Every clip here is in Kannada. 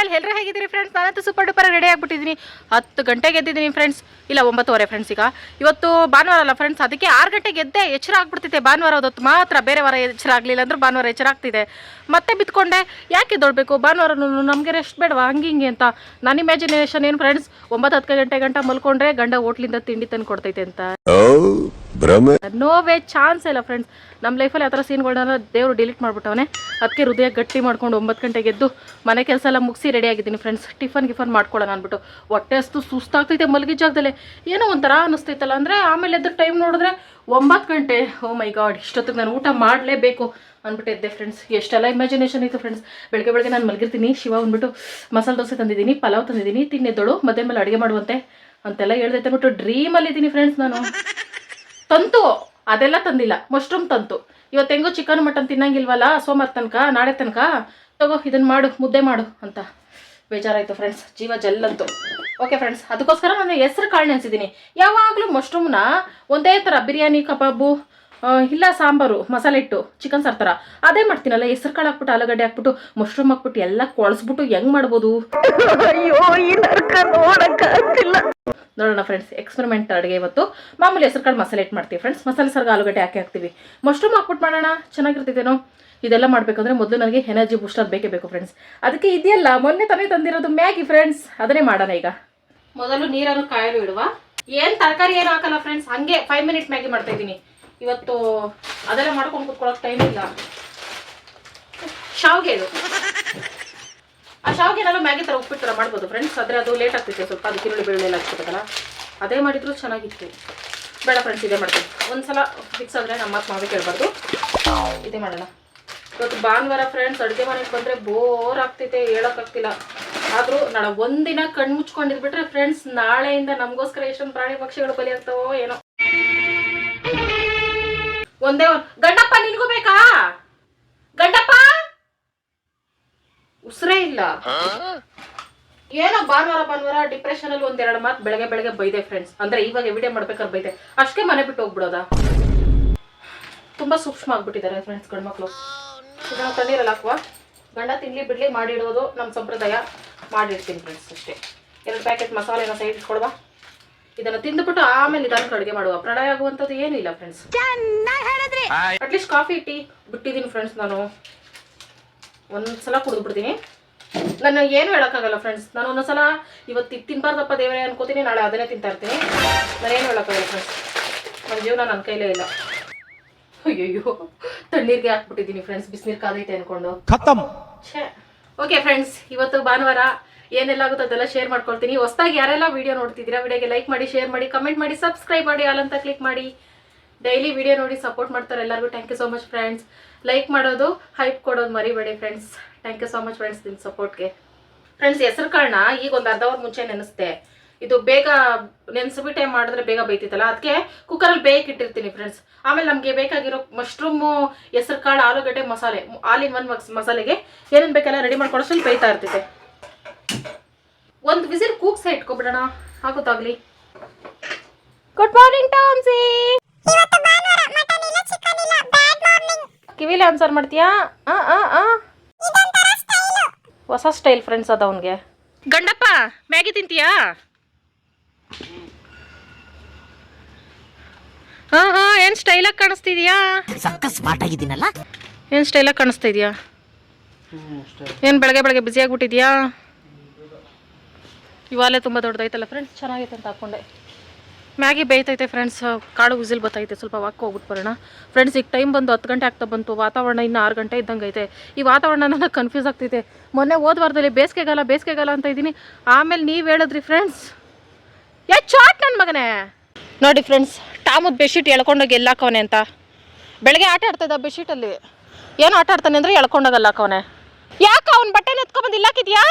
ಚಾನಲ್ ಎಲ್ಲರೂ ಹೇಗಿದ್ದೀರಿ ಫ್ರೆಂಡ್ಸ್? ನಾನಂತೂ ಸೂಪರ್ ಡೂಪರ್ ರೆಡಿ ಆಗಿಬಿಟ್ಟಿದ್ದೀನಿ. 10 ಗಂಟೆಗೆ ಎದ್ದಿದ್ದೀನಿ ಫ್ರೆಂಡ್ಸ್, ಇಲ್ಲ 9:15 ಫ್ರೆಂಡ್ಸ್. ಈಗ ಇವತ್ತು ಭಾನುವಾರ ಅಲ್ಲ ಫ್ರೆಂಡ್ಸ್, ಅದಕ್ಕೆ 6 ಗಂಟೆಗೆ ಎದ್ದೆ. ಎಚ್ಚರ ಆಗ್ಬಿಡ್ತಿದೆ ಭಾನುವಾರ ಹೊತ್ತು ಮಾತ್ರ, ಬೇರೆ ವಾರ ಎಚ್ಚರ ಆಗಲಿಲ್ಲ ಅಂದ್ರೆ ಭಾನುವಾರ ಎಚ್ಚರ ಆಗ್ತಿದೆ. ಮತ್ತೆ ಬಿತ್ಕೊಂಡೆ, ಯಾಕೆ ಎದ್ದೊಳ್ಬೇಕು ಭಾನುವಾರ, ನಮಗೆ ರೆಸ್ಟ್ ಬೇಡವಾ ಹಂಗೆ ಹಿಂಗೆ ಅಂತ. ನನ್ನ ಇಮ್ಯಾಜಿನೇಷನ್ ಏನು ಫ್ರೆಂಡ್ಸ್, 9-10 ಗಂಟೆ ಮಲ್ಕೊಂಡ್ರೆ ಗಂಡ ಹೋಟ್ಲಿಂದ ತಿಂಡಿ ತಂದು ಕೊಡ್ತೈತೆ ಅಂತ. ನೋ ವೇ, ಚಾನ್ಸ್ ಇಲ್ಲ ಫ್ರೆಂಡ್ಸ್. ನಮ್ಮ ಲೈಫಲ್ಲಿ ಆ ಥರ ಸೀನ್ಗಳನ್ನ ದೇವರು ಡಿಲೀಟ್ ಮಾಡಿಬಿಟ್ಟವನೆ. ಅದಕ್ಕೆ ಹೃದಯ ಗಟ್ಟಿ ಮಾಡ್ಕೊಂಡು 9 ಗಂಟೆಗೆ ಎದ್ದು ಮನೆ ಕೆಲಸ ಎಲ್ಲ ಮುಗಿಸಿ ರೆಡಿ ಆಗಿದ್ದೀನಿ ಫ್ರೆಂಡ್ಸ್. ಟಿಫನ್ ಮಾಡ್ಕೊಳ್ಳೋಣ ಅಂದ್ಬಿಟ್ಟು. ಹೊಟ್ಟೆ ಅಷ್ಟು ಸುಸ್ತಾಗ್ತೈತೆ ಮಲಗಿ ಜಾಗದಲ್ಲೇ, ಏನೋ ಒಂಥರ ಅನ್ನಿಸ್ತೈತಲ್ಲ ಅಂದರೆ. ಆಮೇಲೆ ಎದ್ದು ಟೈಮ್ ನೋಡಿದ್ರೆ 9 ಗಂಟೆ. ಓ ಮೈ ಗಾಡ್, ಇಷ್ಟೊತ್ತಿಗೆ ನಾನು ಊಟ ಮಾಡಲೇಬೇಕು ಅಂದ್ಬಿಟ್ಟು ಎದ್ದೆ ಫ್ರೆಂಡ್ಸ್. ಎಷ್ಟೆಲ್ಲ ಇಮ್ಯಾಜಿನೇಷನ್ ಇತ್ತು ಫ್ರೆಂಡ್ಸ್. ಬೆಳಗ್ಗೆ ನಾನು ಮಲಗಿರ್ತೀನಿ, ಶಿವ ಅಂದ್ಬಿಟ್ಟು ಮಸಾಲೆ ದೋಸೆ ತಂದಿದ್ದೀನಿ, ಪಲಾವ್ ತಂದಿದ್ದೀನಿ, ತಿನ್ನೆದ್ದಳು ಮಧ್ಯಾಹ್ನ ಮೇಲೆ ಅಡುಗೆ ಮಾಡುವಂತೆ ಅಂತೆಲ್ಲ ಹೇಳ್ದೈತೆ ಅಂದ್ಬಿಟ್ಟು ಡ್ರೀಮಲ್ಲಿದ್ದೀನಿ ಫ್ರೆಂಡ್ಸ್. ನಾನು ತಂತು ಅದೆಲ್ಲ ತಂದಿಲ್ಲ, ಮಶ್ರೂಮ್ ತಂತು. ಇವತ್ತು ಹೆಂಗೋ ಚಿಕನ್ ಮಟನ್ ತಿನ್ನಂಗಿಲ್ವಲ್ಲ ಸೋಮವಾರ ತನಕ, ನಾಳೆ ತನಕ, ತಗೋ ಇದನ್ನು ಮಾಡು, ಮುದ್ದೆ ಮಾಡು ಅಂತ ಬೇಜಾರಾಯಿತು ಫ್ರೆಂಡ್ಸ್. ಜೀವ ಜಲ್ಲಂತು. ಓಕೆ ಫ್ರೆಂಡ್ಸ್, ಅದಕ್ಕೋಸ್ಕರ ನಾನು ಹೆಸರು ಕಾಳು ನೆನೆಸಿದ್ದೀನಿ. ಯಾವಾಗಲೂ ಮಶ್ರೂಮ್ನ ಒಂದೇ ಥರ ಬಿರಿಯಾನಿ, ಕಬಾಬು, ಇಲ್ಲ ಸಾಂಬಾರು, ಮಸಾಲೆ ಇಟ್ಟು ಚಿಕನ್ ಸಾರು ಥರ ಅದೇ ಮಾಡ್ತೀನಲ್ಲ. ಹೆಸರು ಕಾಳು ಹಾಕ್ಬಿಟ್ಟು, ಆಲೂಗಡ್ಡೆ ಹಾಕ್ಬಿಟ್ಟು, ಮಶ್ರೂಮ್ ಹಾಕ್ಬಿಟ್ಟು ಎಲ್ಲ ಕೊಳಸ್ಬಿಟ್ಟು ಹೆಂಗೆ ಮಾಡ್ಬೋದು? ನೋಡೋಣ ಫ್ರೆಂಡ್ಸ್, ಎಕ್ಸ್ಪೆರಿಮೆಂಟ್ ಅಡುಗೆ ಇವತ್ತು. ಮಾಮೂಲಿ ಹೆಸರು ಕಾಳು ಮಸಾಲೆ ಇಟ್ಟು ಮಾಡ್ತೀವಿ ಫ್ರೆಂಡ್ಸ್. ಮಸಾಲೆ ಸಾರಿಗೆ ಆಲೂಗಡ್ಡೆ ಹಾಕ್ತೀವಿ, ಮಶ್ರೂಮ್ ಹಾಕ್ಬಿಟ್ಟು ಮಾಡೋಣ, ಚೆನ್ನಾಗಿರ್ತಿದ್ದೇನೋ. ಇದೆಲ್ಲ ಮಾಡಬೇಕಂದ್ರೆ ಮೊದಲು ನನಗೆ ಎನರ್ಜಿ ಬೂಸ್ಟರ್ ಬೇಕೇ ಬೇಕು ಫ್ರೆಂಡ್ಸ್. ಅದಕ್ಕೆ ಇದೆಯಲ್ಲ ಮೊನ್ನೆ ತಾನೇ ತಂದಿರೋದು ಮ್ಯಾಗಿ ಫ್ರೆಂಡ್ಸ್, ಅದನ್ನೇ ಮಾಡೋಣ ಈಗ. ಮೊದಲು ನೀರನ್ನು ಕಾಯಲು ಇಡುವ. ಏನು ತರಕಾರಿ ಏನು ಹಾಕಲ್ಲ ಫ್ರೆಂಡ್ಸ್, ಹಂಗೆ 5 ಮಿನಿಟ್ ಮ್ಯಾಗಿ ಮಾಡ್ತಾ ಇದ್ದೀನಿ ಇವತ್ತು. ಅದೆಲ್ಲ ಮಾಡ್ಕೊಂಡು ಕೂತ್ಕೊಳ್ಳೋಕೆ ಟೈಮ್ ಇಲ್ಲ. ಶಾವಿಗೆ ಇದು, ಆ ಶಾವಿಗೆನೆಲ್ಲ ಮ್ಯಾಗಿ ಥರ ಉಪ್ಪಿಟ್ಟು ಥರ ಮಾಡ್ಬೋದು ಫ್ರೆಂಡ್ಸ್. ಆದರೆ ಅದು ಲೇಟ್ ಆಗ್ತಿತ್ತು ಸ್ವಲ್ಪ, ಅದಕ್ಕೆ ಈರುಳ್ಳಿ ಬೆಳ್ಳುಳ್ಳಿ ಎಲ್ಲ ಹಾಕ್ಬೇಕಲ್ಲ. ಅದೇ ಮಾಡಿದ್ರು ಚೆನ್ನಾಗಿತ್ತು. ಬೇಡ ಫ್ರೆಂಡ್ಸ್, ಇದೇ ಮಾಡ್ತೀನಿ. ಒಂದ್ಸಲ ಫಿಕ್ಸ್ ಆದರೆ ನಮ್ಮ ಮಾತು ಮಾವೇ ಕೇಳಬಾರ್ದು, ಇದೇ ಮಾಡೋಣ ಇವತ್ತು. ಭಾನುವಾರ ಫ್ರೆಂಡ್ಸ್, ಅಡುಗೆ ಮನೆಗೆ ಬಂದರೆ ಬೋರ್ ಆಗ್ತೈತೆ, ಹೇಳೋಕ್ಕಾಗ್ತಿಲ್ಲ. ಆದರೂ ನಾಳೆ ಒಂದಿನ ಕಣ್ಣು ಮುಚ್ಕೊಂಡಿರ್ಬಿಟ್ರೆ ಫ್ರೆಂಡ್ಸ್, ನಾಳೆಯಿಂದ ನಮಗೋಸ್ಕರ ಎಷ್ಟೊಂದು ಪ್ರಾಣಿ ಪಕ್ಷಿಗಳು ಬಲಿ ಆಗ್ತಾವೋ ಏನೋ. ಒಂದೇ ಗಂಡಪ್ಪ, ನಿನಗೂ ಬೇಕಾ ಗಂಡಪ್ಪ? ಉಸಿರೇ ಇಲ್ಲ. ಏನೋ ಭಾನುವಾರ ಡಿಪ್ರೆಷನ್ ಅಲ್ಲಿ ಒಂದೆರಡು ಮಾತು ಬೆಳಗ್ಗೆ ಬೈದೆ ಫ್ರೆಂಡ್ಸ್. ಅಂದ್ರೆ ಇವಾಗ ವಿಡಿಯೋ ಮಾಡ್ಬೇಕಾದ್ರೆ ಬೈದೆ, ಅಷ್ಟೇ ಮನೆ ಬಿಟ್ಟು ಹೋಗ್ಬಿಡೋದ. ತುಂಬಾ ಸೂಕ್ಷ್ಮ ಆಗ್ಬಿಟ್ಟಿದ್ದಾರೆ ಫ್ರೆಂಡ್ಸ್ ಗಂಡ್ಮಕ್ಳು. ಇದನ್ನ ತಣ್ಣೀರಲ್ಲಿ ಹಾಕುವ, ಗಂಡ ತಿನ್ಲಿ ಬಿಡ್ಲಿ ಮಾಡಿಡೋದು ನಮ್ಮ ಸಂಪ್ರದಾಯ. ಮಾಡಿಡ್ತೀನಿ ಫ್ರೆಂಡ್ಸ್ ಅಷ್ಟೇ. 2 ಪ್ಯಾಕೆಟ್ ಮಸಾಲೆನ ಸೈಡ್ ಇಟ್ಕೊಳ್ವಾ. ಇದನ್ನ ತಿಂದುಬಿಟ್ಟು ಆಮೇಲೆ ನಿಧಾನಕ್ಕೆ ಅಡುಗೆ ಮಾಡುವ. ಪ್ರಳಯ ಆಗುವಂಥದ್ದು ಏನೂ ಇಲ್ಲ ಫ್ರೆಂಡ್ಸ್. ಅಟ್ಲೀಸ್ಟ್ ಕಾಫಿ ಟೀ ಬಿಟ್ಟಿದ್ದೀನಿ ಫ್ರೆಂಡ್ಸ್. ನಾನು ಒಂದ್ಸಲ ಕುಡಿದು ಬಿಡ್ತೀನಿ. ನಾನು ಏನು ಹೇಳೋಕ್ಕಾಗಲ್ಲ ಫ್ರೆಂಡ್ಸ್. ನಾನು ಒಂದೊಂದ್ಸಲ ಇವತ್ತು ತಿನ್ಬಾರ್ದಪ್ಪ ದೇವರೇ ಅನ್ಕೋತೀನಿ, ನಾಳೆ ಅದನ್ನೇ ತಿಂತಾ ಇರ್ತೀನಿ. ನಾನೇನು ಹೇಳೋಕ್ಕಾಗಲ್ಲ ಫ್ರೆಂಡ್ಸ್. ನನ್ನ ಜೀವನ ನನ್ನ ಕೈಲೇ ಇಲ್ಲ. ಅಯ್ಯಯ್ಯೋ, ತಣ್ಣೀರಿಗೆ ಹಾಕ್ಬಿಟ್ಟಿದ್ದೀನಿ ಫ್ರೆಂಡ್ಸ್, ಬಿಸಿನೀರು ಕಾದೈತೆ ಅನ್ಕೊಂಡು. ಓಕೆ ಫ್ರೆಂಡ್ಸ್, ಇವತ್ತು ಭಾನುವಾರ ಏನೆಲ್ಲ ಆಗುತ್ತೋ ಅದೆಲ್ಲ ಶೇರ್ ಮಾಡ್ಕೊಳ್ತೀನಿ. ಹೊಸದಾಗಿ ಯಾರೆಲ್ಲ ವಿಡಿಯೋ ನೋಡ್ತಿದ್ದೀರಾ, ವಿಡಿಯೋಗೆ ಲೈಕ್ ಮಾಡಿ, ಶೇರ್ ಮಾಡಿ, ಕಮೆಂಟ್ ಮಾಡಿ, ಸಬ್ಸ್ಕ್ರೈಬ್ ಮಾಡಿ, ಆಲ್ ಅಂತ ಕ್ಲಿಕ್ ಮಾಡಿ. ಡೈಲಿ ವಿಡಿಯೋ ನೋಡಿ ಸಪೋರ್ಟ್ ಮಾಡ್ತಾರೆ ಎಲ್ಲರಿಗೂ. Thank you so much friends. Like ಮಾಡೋದು, ಹೈಪ್ ಕೊಡೋದು ಮರಿಬೇಡಿ friends. Thank you so much friends ನಿಮ್ಮ ಸಪೋರ್ಟ್ಗೆ. ಫ್ರೆಂಡ್ಸ್, ಹೆಸರು ಕಾಳನ್ನ ಈಗ ಒಂದು ಅರ್ಧ ಅವರ್ ಮುಂಚೆ ನೆನೆಸ್ತೆ. ಇದು ಬೇಗ ನೆನೆಸ್ಬಿಟ್ಟೆ ಮಾಡಿದ್ರೆ ಬೇಗ ಬೈತಿತ್ತಲ್ಲ, ಅದಕ್ಕೆ ಕುಕ್ಕರಲ್ಲಿ ಬೇಯಕ್ಕೆ ಇಟ್ಟಿರ್ತೀನಿ ಫ್ರೆಂಡ್ಸ್. ಆಮೇಲೆ ನಮಗೆ ಬೇಕಾಗಿರೋ ಮಶ್ರೂಮು, ಹೆಸರು ಕಾಳು, ಆಲೂಗಡ್ಡೆ, ಮಸಾಲೆ, ಆಲ್ ಇನ್ ಒನ್ ಮಸಾಲೆಗೆ ಏನೇನು ಬೇಕೆಲ್ಲ ರೆಡಿ ಮಾಡ್ಕೊಳ್ಳೋಷ್ಟು ಬೇಯ್ತಾ ಇರ್ತಿದೆ. ಒಂದು ವಿಸಿಲ್ ಕೂಗ್ಸೆ ಇಟ್ಕೊಬಿಡೋಣ, ಆಗುತ್ತಾಗ್ಲಿ. ಗುಡ್ ಮಾರ್ನಿಂಗ್ ಟಾಮ್ಸಿ. ಕಿವಿಲಿ ಆನ್ಸರ್ ಮಾಡ್ತೀಯಾ? ಹೊಸ ಸ್ಟೈಲ್ ಫ್ರೆಂಡ್ಸ್ ಅದ ಅವನಿಗೆ. ಗಂಡಪ್ಪ, ಮ್ಯಾಗಿ ತಿಂತೀಯಾ? ಏನ್ ಸ್ಟೈಲಾಗಿ ಕಾಣಿಸ್ತಿದ್ಯಾ? ಸ್ಮಾರ್ಟ್ ಆಗಿದ್ದೀನಲ್ಲ. ಏನ್ ಸ್ಟೈಲಾಗಿ ಕಾಣಿಸ್ತಾ ಇದೆಯಾ? ಏನ್ ಬೆಳಗ್ಗೆ ಬಿಸಿ ಆಗ್ಬಿಟ್ಟಿದ್ಯಾ? ಇವಾಗಲೇ ತುಂಬ ದೊಡ್ಡದೈತಲ್ಲ ಫ್ರೆಂಡ್ಸ್, ಚೆನ್ನಾಗೈತೆ ಅಂತ ಹಾಕ್ಕೊಂಡೆ. ಮ್ಯಾಗಿ ಬೇಯ್ತೈತೆ ಫ್ರೆಂಡ್ಸ್, ಕಾಳು ವಿಸಿಲ್ ಬತ್ತೈತೆ. ಸ್ವಲ್ಪ ವಾಕ್ ಹೋಗ್ಬಿಟ್ಟು ಬರೋಣ ಫ್ರೆಂಡ್ಸ್. ಈಗ ಟೈಮ್ ಬಂದು 10 ಗಂಟೆ ಆಗ್ತಾ ಬಂತು. ವಾತಾವರಣ ಇನ್ನು 6 ಗಂಟೆ ಇದ್ದಂಗೆ ಐತೆ. ಈ ವಾತಾವರಣ ನನಗೆ ಕನ್ಫ್ಯೂಸ್ ಆಗ್ತೈತೆ. ಮೊನ್ನೆ ಹೋದ ವಾರದಲ್ಲಿ ಬೇಸಿಗೆಗಾಲ ಅಂತ ಇದ್ದೀನಿ. ಆಮೇಲೆ ನೀವು ಹೇಳಿದ್ರಿ ಫ್ರೆಂಡ್ಸ್, ಚಾಟ್ ನನ್ನ ಮಗನೇ. ನೋಡಿ ಫ್ರೆಂಡ್ಸ್, ಟಾಮುದ್ ಬೆಡ್ಶೀಟ್ ಎಳ್ಕೊಂಡೋಗಿ ಎಲ್ಲಾಕವನೆ ಅಂತ. ಬೆಳಗ್ಗೆ ಆಟ ಆಡ್ತಾಯಿದ್ದ ಬೆಡ್ಶೀಟಲ್ಲಿ. ಏನು ಆಟ ಆಡ್ತಾನೆ ಅಂದರೆ ಎಳ್ಕೊಂಡೋಗಲ್ಲ ಹಾಕವನೆ. ಯಾಕೆ ಅವ್ನ ಬಟ್ಟೆನ ಎತ್ಕೊಂಡ್ಬಂದು ಇಲ್ಲಾಕಿದ್ಯಾ?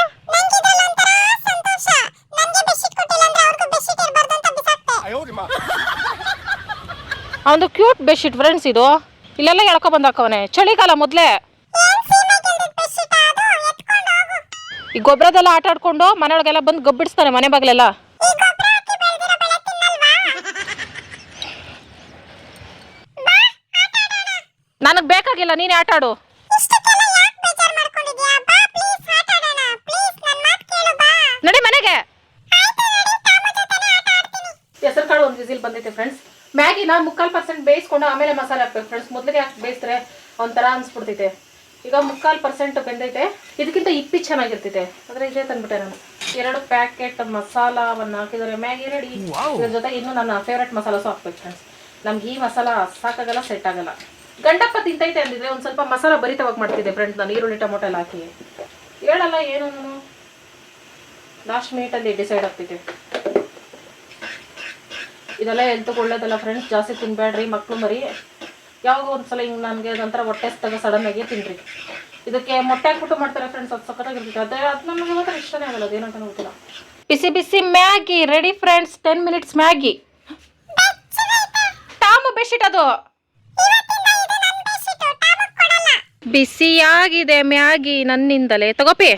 ಅವನು ಕ್ಯೂಟ್ ಬೆಡ್ಶೀಟ್ ಫ್ರೆಂಡ್ಸ್ ಇದು. ಇಲ್ಲೆಲ್ಲ ಎಳ್ಕೊಬಂದು ಹಾಕವನೆ. ಚಳಿಗಾಲ ಮೊದಲೇ ಈ ಗೊಬ್ಬರದೆಲ್ಲ ಆಟ ಆಡ್ಕೊಂಡು ಮನೆಯೊಳಗೆಲ್ಲ ಬಂದು ಗಬ್ಬಿಡಿಸ್ತಾನೆ ಮನೆ ಬಾಗಿಲೆಲ್ಲ. ನನಗೆ ಬೇಕಾಗಿಲ್ಲ, ನೀನೇ ಆಟ ಆಡು. ಬಂದೈತೆ ಫ್ರೆಂಡ್ಸ್. ಮ್ಯಾಗಿನ 3/4% ಬೇಯಿಸ್ಕೊಂಡು ಆಮೇಲೆ ಮಸಾಲೆ ಹಾಕ್ಬೇಕು ಫ್ರೆಂಡ್ಸ್. ಮೊದಲಿಗೆ ಹಾಕಿ ಬೇಯಿಸಿದ್ರೆ ಒಂಥರ ಅನ್ಸ್ಬಿಡ್ತೈತೆ. ಈಗ 3/4% ಬೆಂದೈತೆ. ಇದಕ್ಕಿಂತ ಇಪ್ಪಿ ಚೆನ್ನಾಗಿರ್ತೈತೆ. ಆದರೆ ಇದೇ ತಂದ್ಬಿಟ್ಟೆ ನಾನು. 2 ಪ್ಯಾಕೆಟ್ ಮಸಾಲವನ್ನು ಹಾಕಿದರೆ ಮ್ಯಾಗಿ ರೆಡಿ. ಇದ್ರ ಜೊತೆ ಇನ್ನೂ ನನ್ನ ಫೇವ್ರೆಟ್ ಮಸಾಲಾಸು ಹಾಕ್ಬೇಕು ಫ್ರೆಂಡ್ಸ್. ನಮ್ಗೆ ಈ ಮಸಾಲ ಸಾಕಾಗಲ್ಲ, ಸೆಟ್ ಆಗಲ್ಲ. ಗಂಡಪ್ಪ ತಿಂತೈತೆ ಅಂದಿದ್ರೆ ಒಂದು ಸ್ವಲ್ಪ ಮಸಾಲ ಭರಿತವಾಗಿ ಮಾಡ್ತಿದ್ದೆ ಫ್ರೆಂಡ್ಸ್. ನಾನು ಈರುಳ್ಳಿ ಟೊಮೊಟೊ ಎಲ್ಲ ಹಾಕಿ ಹೇಳಲ್ಲ ಏನು ನಾನು ಲಾಸ್ಟ್ ಮಿನಿಟಲ್ಲಿ ಡಿಸೈಡ್ ಆಗ್ತೈತೆ. ಇದೆಲ್ಲ ಹೆಲ್ತ್ಗೆ ಒಳ್ಳೇದಲ್ಲ ಫ್ರೆಂಡ್ಸ್. ಜಾಸ್ತಿ ತಿನ್ಬೇಡ್ರಿ ಮಕ್ಕಳು ಮರಿ. ಯಾವಾಗ ಒಂದ್ಸಲ ಹಿಂಗೆ ನನಗೆ ಅದೊಂಥರ ಹೊಟ್ಟೆ ಹಸ್ದಾಗ ಸಡನ್ನಾಗಿ ತಿನ್ನಿರಿ. ಇದಕ್ಕೆ ಮೊಟ್ಟೆ ಹಾಕ್ಬಿಟ್ಟು ಮಾಡ್ತಾರೆ ಫ್ರೆಂಡ್ಸ್. ಅದು ಸಖತ್ತಾಗಿರ್ತೈತೆ. ಅದು ನಮಗೆ ಮಾತ್ರ ಇಷ್ಟನೇ ಆಗಲ್ಲ. ಅದೇನಂತ ಗೊತ್ತಿಲ್ಲ. ಬಿಸಿ ಬಿಸಿ Maggi ready friends. 10 minutes Maggi. ಟಾಮು ಬೆಡ್ಶೀಟ್ ಅದು ಬಿಸಿಯಾಗಿದೆ ಮ್ಯಾಗಿ ನನ್ನಿಂದಲೇ. ತಗೋಪಿ.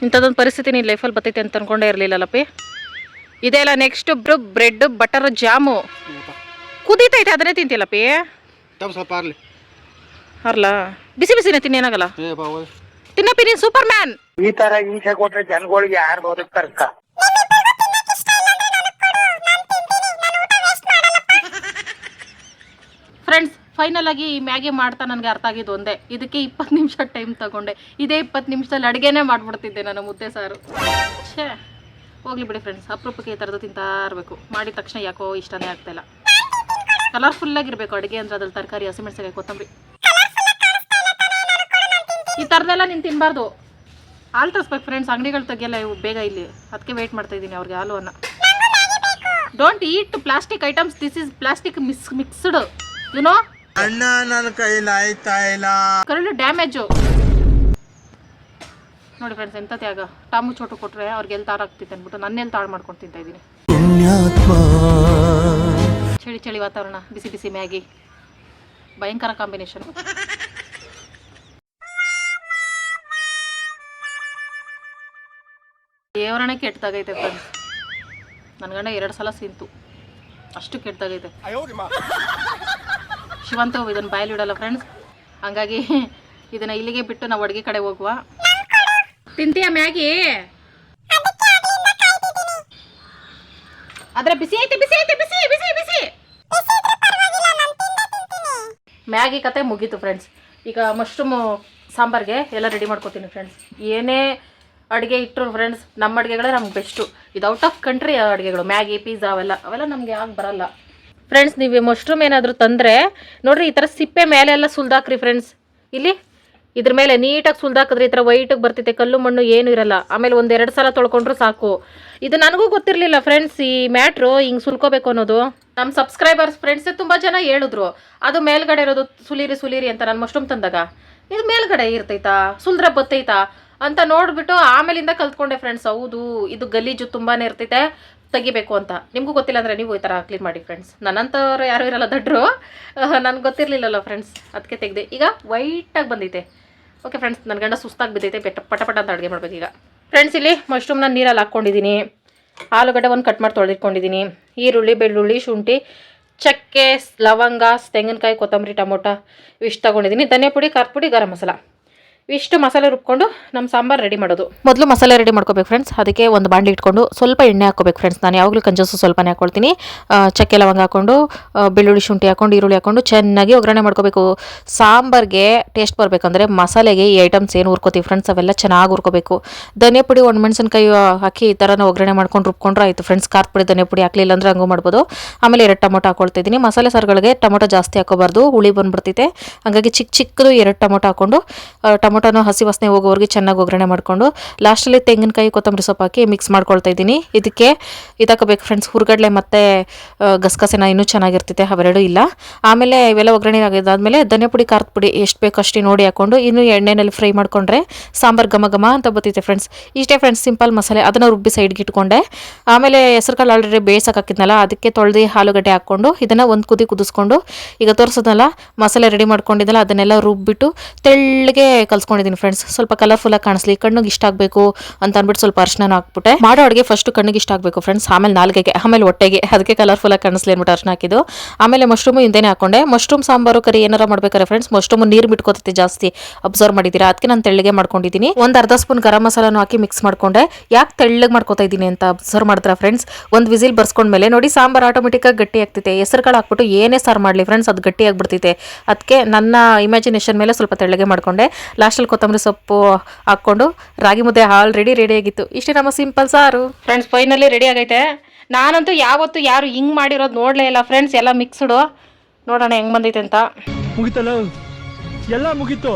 ಇಂಥದ್ದೊಂದು ಪರಿಸ್ಥಿತಿ ನೀನು ಲೈಫಲ್ಲಿ ಬರ್ತೈತೆ ಅಂತ ಅನ್ಕೊಂಡೇ ಇರಲಿಲ್ಲಲ್ಲಪ್ಪಿ. ಇದೆಲ್ಲ ನೆಕ್ಸ್ಟ್ ಬ್ರೆಡ್ ಬಟರ್ ಜಾಮು ಕುದೀತೈತೆ. ಅದನ್ನೇ ತಿಂತಿಲ್ಲಪ್ಪಿ. ಸ್ವಲ್ಪ ಅರ್ಲ ಬಿಸಿ ಬಿಸಿನೇ ತಿನ್ನಿ, ಏನಾಗಲ್ಲ. ತಿನ್ನಪ್ಪಿ, ನೀನು ಸೂಪರ್ ಮ್ಯಾನ್. ಈ ತರ ಹಿಂಸೆ ಕೊಟ್ರೆ ಜನಗಳಿಗೆ ಯಾರು ಬದುಕ್ತಾರಕ್ಕ? ಫ್ರೆಂಡ್ಸ್, ಫೈನಲ್ ಆಗಿ ಈ ಮ್ಯಾಗಿ ಮಾಡ್ತಾ ನನಗೆ ಅರ್ಥ ಆಗಿದ್ದು ಒಂದೇ. ಇದಕ್ಕೆ 20 ನಿಮಿಷ ಟೈಮ್ ತಗೊಂಡೆ. ಇದೇ 20 ನಿಮಿಷದಲ್ಲಿ ಅಡುಗೆನೇ ಮಾಡ್ಬಿಡ್ತಿದ್ದೆ ನಾನು. ಮುದ್ದೆ ಸಾರು ಛೇ ಹೋಗ್ಲಿ ಬಿಡಿ ಫ್ರೆಂಡ್ಸ್. ಅಪರೂಪಕ್ಕೆ ಈ ಥರದ್ದು ತಿಂತಾ ಇರಬೇಕು. ಮಾಡಿದ ತಕ್ಷಣ ಯಾಕೋ ಇಷ್ಟನೇ ಆಗ್ತಾಯಿಲ್ಲ. ಕಲರ್ಫುಲ್ಲಾಗಿರಬೇಕು ಅಡುಗೆ ಅಂದರೆ. ಅದ್ರಲ್ಲಿ ತರಕಾರಿ, ಹಸಿಮೆಣಸಿನಕಾಯಿ, ಕೊತ್ತಂಬರಿ, ಈ ಥರದ್ದೆಲ್ಲ ನೀನು ತಿನ್ನಬಾರ್ದು. ಹಾಲು ತರಿಸ್ಬೇಕು ಫ್ರೆಂಡ್ಸ್. ಅಂಗಡಿಗಳು ತೆಗಿಯಲ್ಲ ಇವು ಬೇಗ ಇಲ್ಲಿ. ಅದಕ್ಕೆ ವೆಯ್ಟ್ ಮಾಡ್ತಾ ಇದ್ದೀನಿ ಅವ್ರಿಗೆ ಹಾಲುವನ್ನು. Don't eat plastic items. This is plastic mixed you know. ಅಣ್ಣ ನನ್ನ ಕೈಲಿ ಆಯ್ತಾ ಇಲ್ಲ. ಕರಳು ಡ್ಯಾಮೇಜು ನೋಡಿ ಫ್ರೆಂಡ್ಸ್. ಎಂತ ತ್ಯಾಗ. ಟಾಮು ಚೋಟು ಕೊಟ್ಟರೆ ಅವ್ರಿಗೆ ಎಲ್ಲಿ ತಾರಾಗ್ತಿತ್ತು ಅಂದ್ಬಿಟ್ಟು ನನ್ನೆಲ್ಲಿ ತಾಳು ಮಾಡ್ಕೊಂಡು ತಿಂತಾ ಇದ್ದೀನಿ. ಚಳಿ ಚಳಿ ವಾತಾವರಣ, ಬಿಸಿ ಬಿಸಿ ಮ್ಯಾಗಿ, ಭಯಂಕರ ಕಾಂಬಿನೇಷನ್. ದೇವರಣೆ ಕೆಟ್ಟದಾಗೈತೆ ಫ್ರೆಂಡ್ಸ್. ನನ್ನ ಗಂಡ 2 ಸಲ ಸಿಂತು. ಅಷ್ಟು ಕೆಟ್ಟದಾಗೈತೆ. ಶಿವಂತು ಇದನ್ನು ಬಾಯಲ್ಲಿ ಇಡಲ್ಲ ಫ್ರೆಂಡ್ಸ್. ಹಂಗಾಗಿ ಇದನ್ನು ಇಲ್ಲಿಗೆ ಬಿಟ್ಟು ನಾವು ಅಡುಗೆ ಕಡೆ ಹೋಗುವ. ತಿಂತೀಯ ಮ್ಯಾಗಿ? ಆದರೆ ಬಿಸಿ ಐತೆ, ಬಿಸಿ ಐತೆ, ಬಿಸಿ ಬಿಸಿ ಬಿಸಿ. ಮ್ಯಾಗಿ ಕತೆ ಮುಗೀತು ಫ್ರೆಂಡ್ಸ್. ಈಗ ಮಶ್ರೂಮು ಸಾಂಬಾರಿಗೆ ಎಲ್ಲ ರೆಡಿ ಮಾಡ್ಕೊತೀನಿ ಫ್ರೆಂಡ್ಸ್. ಏನೇ ಅಡುಗೆ ಇಟ್ಟರು ಫ್ರೆಂಡ್ಸ್, ನಮ್ಮ ಅಡುಗೆಗಳೇ ನಮ್ಗೆ ಬೆಸ್ಟು. ಇದು ಔಟ್ ಆಫ್ ಕಂಟ್ರಿ ಅಡುಗೆಗಳು. ಮ್ಯಾಗಿ, ಪಿಜ್ಜಾ ಅವೆಲ್ಲ ನಮಗೆ ಆಗಿ ಬರಲ್ಲ ಫ್ರೆಂಡ್ಸ್. ನೀವು ಮಶ್ರೂಮ್ ಏನಾದರೂ ತಂದರೆ ನೋಡಿರಿ, ಈ ಥರ ಸಿಪ್ಪೆ ಮೇಲೆ ಎಲ್ಲ ಸುಲ್ದಾಕ್ರಿ ಫ್ರೆಂಡ್ಸ್. ಇಲ್ಲಿ ಇದ್ರ ಮೇಲೆ ನೀಟಾಗಿ ಸುಲ್ದಾಕಿದ್ರೆ ಈ ಥರ ವೈಟಿಗೆ ಬರ್ತೈತೆ. ಕಲ್ಲು ಮಣ್ಣು ಏನೂ ಇರಲ್ಲ. ಆಮೇಲೆ 1-2 ಸಲ ತೊಳ್ಕೊಂಡ್ರು ಸಾಕು. ಇದು ನನಗೂ ಗೊತ್ತಿರಲಿಲ್ಲ ಫ್ರೆಂಡ್ಸ್, ಈ ಮ್ಯಾಟ್ರು ಹಿಂಗೆ ಸುಲ್ಕೋಬೇಕು ಅನ್ನೋದು. ನಮ್ಮ ಸಬ್ಸ್ಕ್ರೈಬರ್ಸ್ ಫ್ರೆಂಡ್ಸೇ ತುಂಬ ಜನ ಹೇಳಿದ್ರು. ಅದು ಮೇಲ್ಗಡೆ ಇರೋದು ಸುಲೀರಿ ಅಂತ. ನಾನು ಮಶ್ರೂಮ್ ತಂದಾಗ ಇದು ಮೇಲ್ಗಡೆ ಇರ್ತೈತಾ, ಸುಲ್ದ್ರೆ ಬತ್ತೈತಾ ಅಂತ ನೋಡಿಬಿಟ್ಟು ಆಮೇಲಿಂದ ಕಲ್ತ್ಕೊಂಡೆ ಫ್ರೆಂಡ್ಸ್. ಹೌದು, ಇದು ಗಲೀಜು ತುಂಬಾ ಇರ್ತೈತೆ, ತೆಗಿಬೇಕು ಅಂತ. ನಿಮಗೂ ಗೊತ್ತಿಲ್ಲ ಅಂದರೆ ನೀವು ಈ ಥರ ಕ್ಲೀನ್ ಮಾಡಿ ಫ್ರೆಂಡ್ಸ್. ನನ್ನಂಥವ್ರು ಯಾರೂ ಇರಲ್ಲ ದಡ್ರು. ನನಗೆ ಗೊತ್ತಿರಲಿಲ್ಲಲ್ಲ ಫ್ರೆಂಡ್ಸ್, ಅದಕ್ಕೆ ತೆಗೆದೆ. ಈಗ ವೈಟಾಗಿ ಬಂದೈತೆ. ಓಕೆ ಫ್ರೆಂಡ್ಸ್, ನನ್ನ ಗಂಡ ಸುಸ್ತಾಗಿ ಬಿದ್ದೈತೆ. ಪಟ ಅಂತ ಅಡುಗೆ ಮಾಡ್ಬೇಕು ಈಗ ಫ್ರೆಂಡ್ಸ್. ಇಲ್ಲಿ ಮಶ್ರೂಮ್ನ ನೀರಲ್ಲಿ ಹಾಕ್ಕೊಂಡಿದ್ದೀನಿ. ಆಲೂಗಡ್ಡೆ ಒಂದು ಕಟ್ ಮಾಡಿ ತೊಳೆದಿಟ್ಕೊಂಡಿದ್ದೀನಿ. ಈರುಳ್ಳಿ, ಬೆಳ್ಳುಳ್ಳಿ, ಶುಂಠಿ, ಚಕ್ಕೆ, ಲವಂಗ, ತೆಂಗಿನಕಾಯಿ, ಕೊತ್ತಂಬರಿ, ಟೊಮೊಟೊ ಇಷ್ಟು ತೊಗೊಂಡಿದ್ದೀನಿ. ಧನಿಯಾ ಪುಡಿ, ಖಾರದ ಪುಡಿ, ಗರಂ ಮಸಾಲ ಇಷ್ಟು ಮಸಾಲೆ ರುಬ್ಕೊಂಡು ನಮ್ಮ ಸಾಂಬಾರು ರೆಡಿ ಮಾಡೋದು. ಮೊದಲು ಮಸಾಲೆ ರೆಡಿ ಮಾಡ್ಕೋಬೇಕು ಫ್ರೆಂಡ್ಸ್. ಅದಕ್ಕೆ ಒಂದು ಬಾಂಡ್ಲಿ ಇಟ್ಕೊಂಡು ಸ್ವಲ್ಪ ಎಣ್ಣೆ ಹಾಕೋಬೇಕು ಫ್ರೆಂಡ್ಸ್. ನಾನು ಯಾವಾಗಲೂ ಕಂಜೂಸು ಸ್ವಲ್ಪನೇ ಹಾಕ್ಕೊಳ್ತೀನಿ. ಚಕ್ಕೆ ಲವಂಗ ಹಾಕ್ಕೊಂಡು, ಬೆಳ್ಳುಳ್ಳಿ ಶುಂಠಿ ಹಾಕ್ಕೊಂಡು, ಈರುಳ್ಳಿ ಹಾಕ್ಕೊಂಡು ಚೆನ್ನಾಗಿ ಒಗ್ಗರಣೆ ಮಾಡ್ಕೋಬೇಕು. ಸಾಂಬಾರಿಗೆ ಟೇಸ್ಟ್ ಬರಬೇಕಂದ್ರೆ ಮಸಾಲೆಗೆ ಈ ಐಟಮ್ಸ್ ಏನು ಹುರ್ಕೋತೀವಿ ಫ್ರೆಂಡ್ಸ್, ಅವೆಲ್ಲ ಚೆನ್ನಾಗಿ ಹುರ್ಕೋಬೇಕು. ಧನಿಯಾ ಪುಡಿ, ಒಣಮೆಣಸಿನಕಾಯಿ ಹಾಕಿ ಈ ಥರ ಒಗ್ಗರಣೆ ಮಾಡ್ಕೊಂಡು ರುಬ್ಕೊಂಡ್ರೆ ಆಯಿತು ಫ್ರೆಂಡ್ಸ್. ಖಾರದ ಪುಡಿ, ಧನಿಯಾ ಪುಡಿ ಹಾಕಲಿಲ್ಲ ಅಂದರೆ ಹಂಗೂ ಮಾಡ್ಬೋದು. ಆಮೇಲೆ 2 ಟೊಮೊಟೊ ಹಾಕ್ಕೊಳ್ತಾ ಇದ್ದೀನಿ. ಮಸಾಲೆ ಸಾರುಗಳಿಗೆ ಟೊಮೊಟೊ ಜಾಸ್ತಿ ಹಾಕೋಬಾರ್ದು, ಹುಳಿ ಬಂದುಬಿಡ್ತೈತೆ. ಹಾಗಾಗಿ ಚಿಕ್ಕದು 2 ಟೊಮೊಟೊ ಹಾಕ್ಕೊಂಡು, ಟೊಮೊಟೊನ ಹಸಿ ವಾಸನೆ ಹೋಗೋವರೆಗೆ ಚೆನ್ನಾಗಿ ಒಗ್ಗರಣೆ ಮಾಡಿಕೊಂಡು ಲಾಸ್ಟಲ್ಲಿ ತೆಂಗಿನಕಾಯಿ, ಕೊತ್ತಂಬರಿ ಸೊಪ್ಪು ಹಾಕಿ ಮಿಕ್ಸ್ ಮಾಡ್ಕೊಳ್ತಾ ಇದ್ದೀನಿ. ಇದಕ್ಕೆ ಇದಾಕಬೇಕು ಫ್ರೆಂಡ್ಸ್, ಹುರ್ಗಡ್ಲೆ ಮತ್ತು ಗಸಗಸೆನ ಇನ್ನೂ ಚೆನ್ನಾಗಿರ್ತೈತೆ, ಅವೆರಡೂ ಇಲ್ಲ. ಆಮೇಲೆ ಇವೆಲ್ಲ ಒಗ್ಗರಣೆ ಆಗಿದ್ದಾದಮೇಲೆ ಧನಿಯಾ ಪುಡಿ, ಖಾರದ ಪುಡಿ ಎಷ್ಟು ಬೇಕು ಅಷ್ಟೇ ನೋಡಿ ಹಾಕ್ಕೊಂಡು ಇನ್ನೂ ಎಣ್ಣೆಯಲ್ಲಿ ಫ್ರೈ ಮಾಡಿಕೊಂಡ್ರೆ ಸಾಂಬಾರು ಘಮ ಅಂತ ಬರ್ತೈತೆ ಫ್ರೆಂಡ್ಸ್. ಇಷ್ಟೇ ಫ್ರೆಂಡ್ಸ್, ಸಿಂಪಲ್ ಮಸಾಲೆ. ಅದನ್ನು ರುಬ್ಬಿ ಸೈಡ್ಗೆ ಇಟ್ಕೊಂಡೆ. ಆಮೇಲೆ ಹೆಸರುಕಾಳು ಆಲ್ರೆಡಿ ಬೇಯಿಸಕ್ಕೆ ಹಾಕಿದ್ನಲ್ಲ, ಅದಕ್ಕೆ ತೊಳೆದು ಆಲೂಗಡ್ಡೆ ಹಾಕ್ಕೊಂಡು ಇದನ್ನು ಒಂದು ಕುದಿಸ್ಕೊಂಡು ಈಗ ತೋರಿಸೋದಲ್ಲ ಮಸಾಲೆ ರೆಡಿ ಮಾಡ್ಕೊಂಡಿದ್ದಲ್ಲ ಅದನ್ನೆಲ್ಲ ರುಬ್ಬಿಟ್ಟು ತೆಳ್ಳಗೆ ಕಲ್ಸ್ಕೊಂಡಿದ್ದೀನಿ ಫ್ರೆಂಡ್ಸ್. ಸ್ವಲ್ಪ ಕಲರ್ಫುಲ್ಲಾಗಿ ಕಾಣಿಸ್ಲಿ, ಕಣ್ಣಿಗೆ ಇಷ್ಟ ಆಗಬೇಕು ಅಂತ ಅಂದ್ಬಿಟ್ಟು ಸ್ವಲ್ಪ ಅರ್ಶನ ಹಾಕ್ಬಿಟ್ಟೆ. ಮಾಡೋ ಅಡುಗೆ ಫಸ್ಟ್ ಕಣ್ಣಿಗೆ ಇಷ್ಟ ಆಗಬೇಕು ಫ್ರೆಂಡ್ಸ್, ಆಮೇಲೆ ನಾಲ್ಗೆಗೆ, ಆಮೇಲೆ ಹೊಟ್ಟೆಗೆ. ಅದಕ್ಕೆ ಕಲರ್ಫುಲ್ಲಾಗಿ ಕಾಣಿಸ್ಲಿ ಅಂದ್ಬಿಟ್ಟು ಅರ್ಶನ ಹಾಕಿದ್ದು. ಆಮೇಲೆ ಮಶ್ರೂಮು ಹಿಂದೆನೇ ಹಾಕೊಂಡೆ. ಮಶ್ರೂಮ್ ಸಾಂಬಾರು ಕರಿ ಏನಾರ ಮಾಡ್ಬೇಕಾರೆ ಫ್ರೆಂಡ್ಸ್, ಮಶ್ರೂಮು ನೀರು ಬಿಟ್ಕೋತೈತೆ ಜಾಸ್ತಿ, ಅಬ್ಸರ್ವ್ ಮಾಡಿದ್ದೀರಾ? ಅದಕ್ಕೆ ನಾನು ತೆಳ್ಳಗೆ ಮಾಡ್ಕೊಂಡಿದ್ದೀನಿ. ಒಂದು ಅರ್ಧ ಸ್ಪೂನ್ ಗರಂ ಮಸಾಲಾನು ಹಾಕಿ ಮಿಕ್ಸ್ ಮಾಡ್ಕೊಂಡೆ. ಯಾಕೆ ತೆಳ್ಳಗೆ ಮಾಡ್ಕೋತಾ ಇದ್ದೀನಿ ಅಂತ ಅಬ್ಸರ್ವ್ ಮಾಡಿದ್ರ ಫ್ರೆಂಡ್ಸ್? ಒಂದು ವಿಸಿಲ್ ಬರ್ಸ್ಕೊಂಡ್ಮೇಲೆ ನೋಡಿ ಸಾಂಬಾರು ಆಟೋಮೆಟಿಕ್ಕಾಗಿ ಗಟ್ಟಿ ಆಗ್ತೈತೆ. ಹೆಸರುಗಳು ಹಾಕ್ಬಿಟ್ಟು ಏನೇ ಸಾರು ಮಾಡಲಿ ಫ್ರೆಂಡ್ಸ್, ಅದು ಗಟ್ಟಿ ಆಗ್ಬಿಡ್ತೈತೆ. ಅದಕ್ಕೆ ನನ್ನ ಇಮ್ಯಾಜಿನೇಷನ್ ಮೇಲೆ ಸ್ವಲ್ಪ ತೆಳ್ಳಗೆ ಮಾಡ್ಕೊಂಡೆ. ಲಾಸ್ಟಲ್ಲಿ ಕೊತ್ತಂಬರಿ ಸೊಪ್ಪು ಹಾಕ್ಕೊಂಡು ರಾಗಿ ಮುದ್ದೆ ಆಲ್ರೆಡಿ ರೆಡಿ ಆಗಿತ್ತು. ಇಷ್ಟೇ ನಮ್ಮ ಸಿಂಪಲ್ ಸಾರು ಫ್ರೆಂಡ್ಸ್. ಫೈನಲಿ ರೆಡಿ ಆಗೈತೆ. ನಾನಂತೂ ಯಾವತ್ತು ಯಾರು ಹಿಂಗೆ ಮಾಡಿರೋದು ನೋಡಲೇ ಇಲ್ಲ ಫ್ರೆಂಡ್ಸ್. ಎಲ್ಲ ಮಿಕ್ಸ್ಡು. ನೋಡೋಣ ಹೆಂಗೆ ಬಂದೈತೆ ಅಂತ. ಮುಗಿತಲ್ಲ, ಎಲ್ಲ ಮುಗೀತು.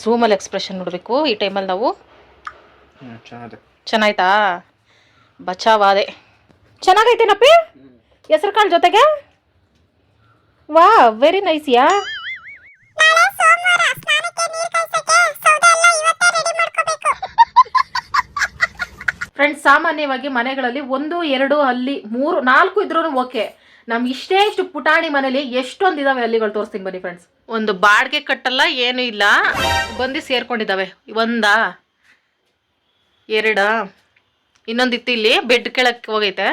ಝೂಮಲ್ಲಿ ಎಕ್ಸ್ಪ್ರೆಷನ್ ನೋಡಬೇಕು ಈ ಟೈಮಲ್ಲಿ ನಾವು. ಚೆನ್ನಾಯ್ತಾ? ಬಚಾವಾದೆ. ಚೆನ್ನಾಗೈತೇನಪ್ಪಿ ಹೆಸರು ಕಾಳು ಜೊತೆಗೆ? ವಾ ವೆರಿ ನೈಸ್ ಯಾ. ಫ್ರೆಂಡ್ಸ್, ಸಾಮಾನ್ಯವಾಗಿ ಮನೆಗಳಲ್ಲಿ 1, 2 ಹಲ್ಲಿ, 3, 4 ಇದ್ರೂ ಓಕೆ. ನಮ್ಗೆ ಇಷ್ಟು ಪುಟಾಣಿ ಮನೇಲಿ ಎಷ್ಟೊಂದು ಇದಾವೆ ಹಲ್ಲಿಗಳು. ತೋರಿಸ್ತೀನಿ ಬನ್ನಿ ಫ್ರೆಂಡ್ಸ್. ಒಂದು ಬಾಡಿಗೆ ಕಟ್ಟಲ್ಲ, ಏನು ಇಲ್ಲ, ಬಂದು ಸೇರ್ಕೊಂಡಿದ್ದಾವೆ. 1, 2, ಇನ್ನೊಂದಿತ್ತು ಇಲ್ಲಿ ಬೆಡ್ ಕೆಳಕ್ಕೆ ಹೋಗೈತೆ.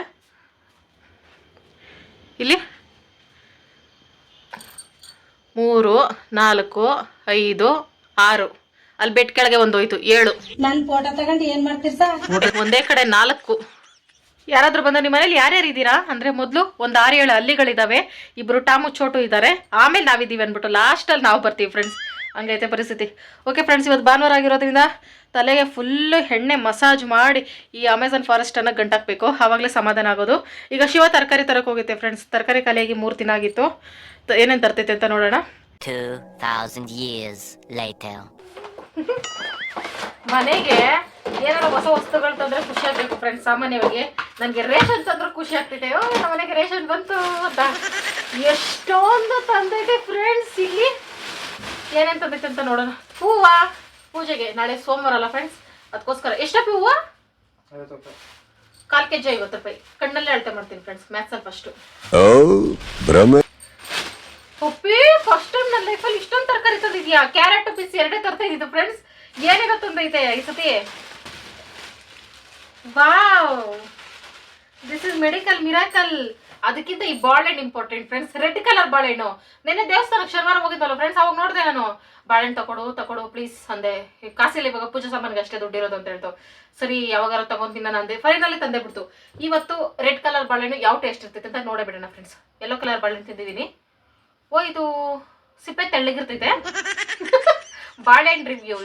ಇಲ್ಲಿ 3, 4, 5, 6, ಅಲ್ಲಿ ಬೆಡ್ ಕೆಳಗೆ ಒಂದು ಹೋಯ್ತು 7. ನನ್ ಫೋಟೋ ತಗೊಂಡು ಏನ್ ಮಾಡ್ತೀರಿ ಸರ್? ಒಂದೇ ಕಡೆ 4. ಯಾರಾದ್ರೂ ಬಂದ ನಿಮ್ಮ ಮನೇಲಿ ಯಾರ್ಯಾರು ಇದ್ದೀರಾ ಅಂದ್ರೆ, ಮೊದಲು ಒಂದು 6-7 ಹಲ್ಲಿಗಳಿದಾವೆ, 2 ಟಾಮು ಚೋಟು ಇದ್ದಾರೆ, ಆಮೇಲೆ ನಾವಿದ್ದೀವಿ ಅಂದ್ಬಿಟ್ಟು ಲಾಸ್ಟಲ್ಲಿ ನಾವು ಬರ್ತೀವಿ ಫ್ರೆಂಡ್ಸ್. ಹಂಗೈತೆ ಪರಿಸ್ಥಿತಿ. ಓಕೆ ಫ್ರೆಂಡ್ಸ್, ಇವತ್ತು ಭಾನುವಾರ ಆಗಿರೋದ್ರಿಂದ ತಲೆಗೆ ಫುಲ್ಲು ಎಣ್ಣೆ ಮಸಾಜ್ ಮಾಡಿ ಈ ಅಮೆಝಾನ್ ಫಾರೆಸ್ಟನ್ನು ಗಂಟಾಕಬೇಕು, ಆವಾಗಲೇ ಸಮಾಧಾನ ಆಗೋದು. ಈಗ ಶಿವ ತರಕಾರಿ ತರಕ್ಕೆ ಹೋಗುತ್ತೆ ಫ್ರೆಂಡ್ಸ್. ತರಕಾರಿ ಖಾಲಿಯಾಗಿ 3 ದಿನ ಆಗಿತ್ತು. ಏನೇನು ತರ್ತೈತೆ ಅಂತ ನೋಡೋಣ. 2000 years later. ಮನೆಗೆ ಏನಾದ್ರು ಹೊಸ ವಸ್ತುಗಳು ತಂದ್ರೆ ಖುಷಿ ಆಗ್ಬೇಕು ಫ್ರೆಂಡ್ಸ್. ಸಾಮಾನ್ಯವಾಗಿ ನನಗೆ ರೇಷನ್ ತಂದ್ರೆ ಖುಷಿ ಆಗ್ತೈತೆ. ನಮ್ಮ ಮನೆಗೆ ರೇಷನ್ ಬಂತು ಅಂತ. ಎಷ್ಟೊಂದು ತಂದೈತೆ ಫ್ರೆಂಡ್ಸ್. ಇಲ್ಲಿ ಏನೇನು ತಂದೈತೆ ಅಂತ ನೋಡೋಣ. ಹೂವ ಪೂಜೆಗೆ ನಾಳೆ ಸೋಮವಾರ ಅಲ್ಲ ಫ್ರೆಂಡ್ಸ್, ಅದಕ್ಕೋಸ್ಕರ. ಎಷ್ಟಪ್ಪ ಹೂವು? 1/4 kg 50 ರೂಪಾಯಿ. ಕಣ್ಣಲ್ಲೇ ಅಳತೆ ಮಾಡ್ತೀನಿ ಫ್ರೆಂಡ್ಸ್, ಮ್ಯಾಥ್ಸಲ್ಲಿ ಫಸ್ಟು. ಪಪ್ಪಿ ಫಸ್ಟ್ ಟೈಮ್ ನನ್ನ ಲೈಫಲ್ಲಿ ಇಷ್ಟೊಂದು ತರಕಾರಿ ತಂದಿದ್ಯಾ? ಕ್ಯಾರೆಟ್ ಪೀಸ್ 2 ತರ್ತಾ ಇದ್ದಿದ್ದು ಫ್ರೆಂಡ್ಸ್. ಏನೇನೋ ತಂದೈತೆ ಈ ಸತಿ. Wow, this is medical miracle. ಅದಕ್ಕಿಂತ ಈ ಬಾಳೆಹಣ್ಣು ಇಂಪಾರ್ಟೆಂಟ್ ಫ್ರೆಂಡ್ಸ್. ರೆಡ್ ಕಲರ್ ಬಾಳೆಹಣ್ಣು. ನಿನ್ನೆ ದೇವಸ್ಥಾನಕ್ಕೆ ಶನಿವಾರ ಹೋಗಿದ್ದಲ್ಲ ಫ್ರೆಂಡ್ಸ್, ಅವಾಗ ನೋಡಿದೆ ನಾನು. ಬಾಳೆಹಣ್ಣು ತಕೊಡು ಪ್ಲೀಸ್ ಅಂದೆ. ಕಾಸಿಲ್ಲ ಇವಾಗ, ಪೂಜೆ ಸಾಮಾನಿಗೆ ಅಷ್ಟೇ ದುಡ್ಡಿರೋದು ಅಂತ ಹೇಳ್ತು. ಸರಿ ಯಾವಾಗಾರ ತಗೊಂತೀನಿ ನಾನು ಅಂದೆ. ಫೈನಲಿ ತಂದೆ ಬಿಡ್ತು. ಇವತ್ತು ರೆಡ್ ಕಲರ್ ಬಾಳೆಹಣ್ಣು ಯಾವ ಟೇಸ್ಟ್ ಇರ್ತೈತೆ ಅಂತ ನೋಡೇ ಬಿಡೋಣ ಫ್ರೆಂಡ್ಸ್. ಯೆಲ್ಲೋ ಕಲರ್ ಬಾಳೆಹಣ್ಣು ತಿಂದಿದ್ದೀನಿ. ಓ, ಇದು ಸಿಪ್ಪೆ ತೆಳ್ಳಗಿರ್ತೈತೆ. ಬಾಳೆಹಣ್ಣು ರಿವ್ಯೂ.